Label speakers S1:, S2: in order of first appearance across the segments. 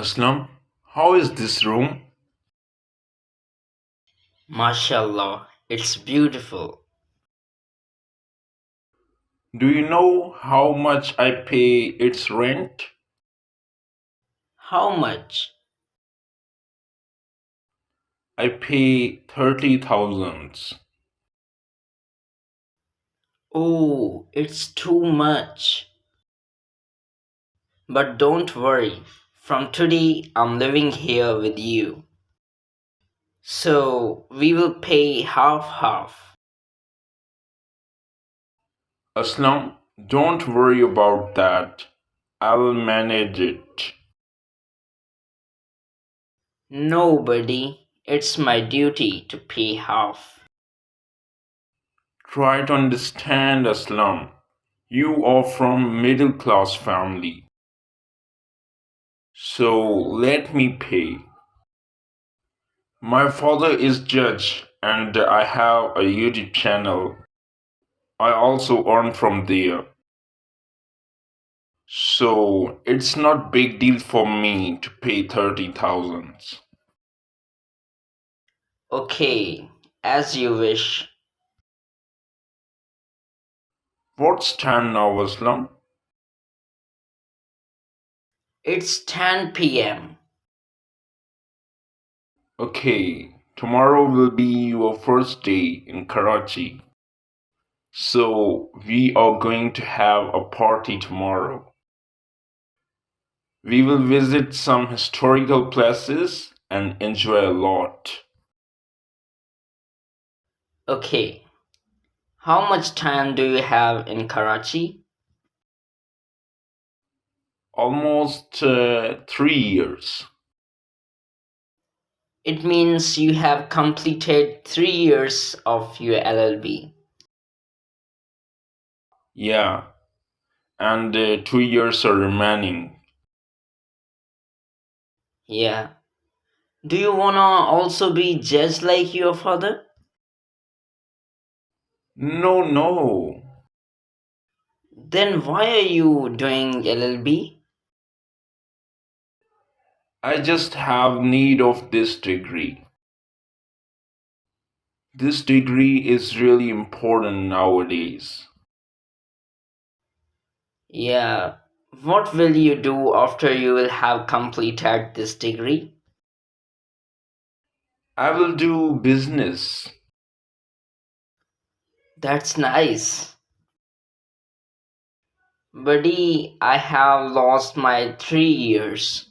S1: Aslam, how is this room?
S2: MashaAllah, it's beautiful.
S1: Do you know how much I pay its rent?
S2: How much?
S1: I pay 30,000.
S2: Oh, it's too much. But don't worry, from today I'm living here with you. So we will pay half half.
S1: Aslam, don't worry about that. I'll manage it.
S2: Nobody, it's my duty to pay half.
S1: Try to understand, Aslam. You are from middle class family. So let me pay. My father is judge and I have a YouTube channel. I also earn from there. So it's not big deal for me to pay 30,000.
S2: Okay, as you wish.
S1: What's time now, Aslam?
S2: It's 10 p.m.
S1: Okay, tomorrow will be your first day in Karachi. So we are going to have a party tomorrow. We will visit some historical places and enjoy a lot.
S2: Okay, how much time do you have in Karachi?
S1: Almost 3 years.
S2: It means you have completed 3 years of your LLB.
S1: Yeah, and 2 years are remaining.
S2: Yeah. Do you wanna also be judged like your father?
S1: No, no.
S2: Then why are you doing LLB?
S1: I just have need of this degree. This degree is really important nowadays.
S2: Yeah. What will you do after you will have completed this degree?
S1: I will do business.
S2: That's nice. Buddy, I have lost my 3 years.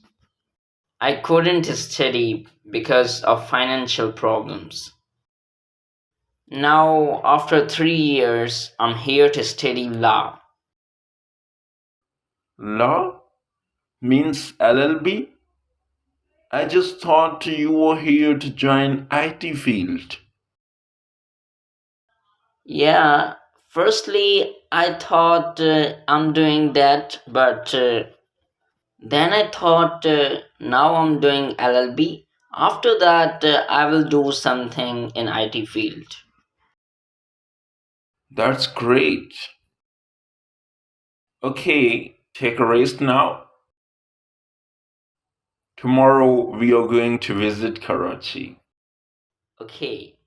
S2: I couldn't study because of financial problems. Now, after 3 years, I'm here to study law.
S1: Law means LLB? I just thought you were here to join IT field.
S2: Yeah, firstly, I thought I'm doing that, but then I thought now I'm doing LLB. After that, I will do something in IT field.
S1: That's great. Okay, take a rest now. Tomorrow we are going to visit Karachi.
S2: Okay,